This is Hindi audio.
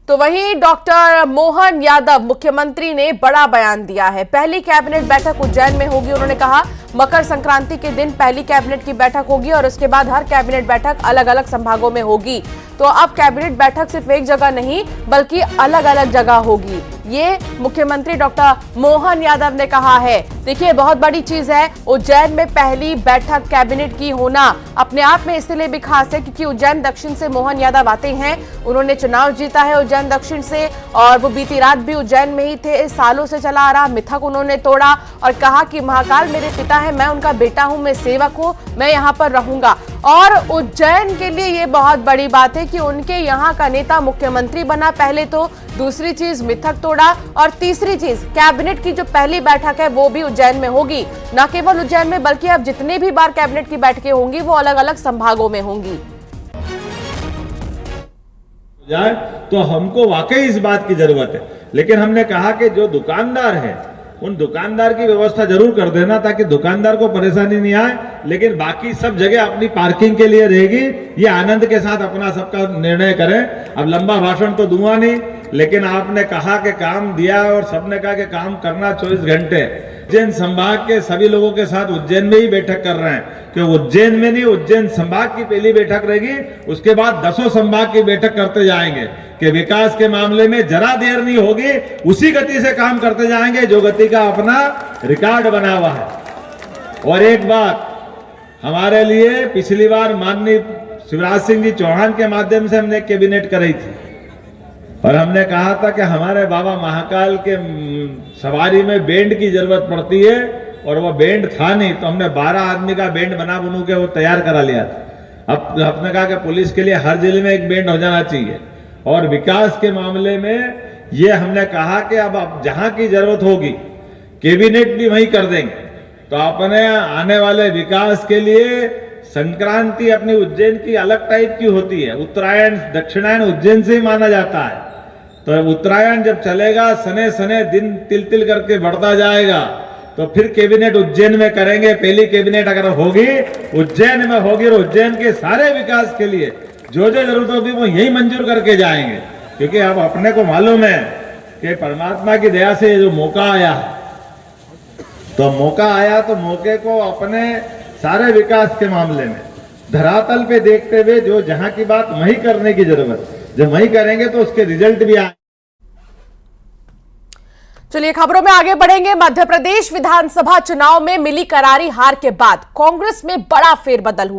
तो वहीं डॉक्टर मोहन यादव मुख्यमंत्री ने बड़ा बयान दिया है। पहली कैबिनेट बैठक उज्जैन में होगी। उन्होंने कहा मकर संक्रांति के दिन पहली कैबिनेट की बैठक होगी और उसके बाद हर कैबिनेट बैठक अलग अलग संभागों में होगी। तो अब कैबिनेट बैठक सिर्फ एक जगह नहीं बल्कि अलग अलग जगह होगी, ये मुख्यमंत्री डॉक्टर मोहन यादव ने कहा है। देखिए, बहुत बड़ी चीज है उज्जैन में पहली बैठक कैबिनेट की होना। अपने आप में इसलिए भी खास है क्योंकि उज्जैन दक्षिण से मोहन यादव आते हैं। उन्होंने चुनाव जीता है उज्जैन दक्षिण से और वो बीती रात भी उज्जैन में ही थे। सालों से चला आ रहा मिथक उन्होंने तोड़ा और कहा कि महाकाल मेरे पिता है, मैं उनका बेटा हूं, मैं सेवक हूं, मैं यहाँ पर रहूंगा। और उज्जैन के लिए ये बहुत बड़ी बात है कि उनके यहाँ का नेता मुख्यमंत्री बना पहले तो, दूसरी चीज मिथक तोड़ा और तीसरी चीज कैबिनेट की जो पहली बैठक है वो भी उज्जैन में होगी। न केवल उज्जैन में बल्कि अब जितने भी बार कैबिनेट की बैठकें होंगी वो अलग अलग संभागों में होंगी। जाए तो हमको वाकई इस बात की जरूरत है, लेकिन हमने कहा कि जो दुकानदार है उन दुकानदार की व्यवस्था जरूर कर देना ताकि दुकानदार को परेशानी नहीं आए, लेकिन बाकी सब जगह अपनी पार्किंग के लिए रहेगी। ये आनंद के साथ अपना सबका निर्णय करें। अब लंबा भाषण तो दूंगा नहीं, लेकिन आपने कहा कि काम दिया और सबने कहा कि काम करना 24 घंटे। उज्जैन संभाग के सभी लोगों के साथ उज्जैन में ही बैठक कर रहे हैं कि उज्जैन में नहीं, उज्जैन संभाग की पहली बैठक रहेगी, उसके बाद 10 संभाग की बैठक करते जाएंगे कि विकास के मामले में जरा देर नहीं होगी, उसी गति से काम करते जाएंगे जो गति का अपना रिकॉर्ड बना हुआ है। और एक बात हमारे लिए पिछली बार माननीय शिवराज सिंह जी चौहान के माध्यम से हमने कैबिनेट कराई थी और हमने कहा था कि हमारे बाबा महाकाल के सवारी में बैंड की जरूरत पड़ती है और वो बैंड था नहीं, तो हमने 12 आदमी का बैंड बना बनू के वो तैयार करा लिया था। अब हमने कहा कि पुलिस के लिए हर जिले में एक बैंड हो जाना चाहिए और विकास के मामले में ये हमने कहा कि अब जहां की जरूरत होगी कैबिनेट भी वहीं कर देंगे। तो अपने आने वाले विकास के लिए संक्रांति अपनी उज्जैन की अलग टाइप की होती है, उत्तरायण दक्षिणायन उज्जैन से ही माना जाता है। तो उत्तरायण जब चलेगा सने सने दिन तिल तिल करके बढ़ता जाएगा, तो फिर कैबिनेट उज्जैन में करेंगे। पहली कैबिनेट अगर होगी उज्जैन में होगी और उज्जैन के सारे विकास के लिए जो जो जरूरत होगी वो यही मंजूर करके जाएंगे, क्योंकि अब अपने को मालूम है कि परमात्मा की दया से जो मौका आया है, तो मौका आया तो मौके को अपने सारे विकास के मामले में धरातल पे देखते हुए जो जहां की बात वही करने की जरूरत, जब वही करेंगे तो उसके रिजल्ट भी आए। चलिए खबरों में आगे बढ़ेंगे। मध्य प्रदेश विधानसभा चुनाव में मिली करारी हार के बाद कांग्रेस में बड़ा फेरबदल हुआ।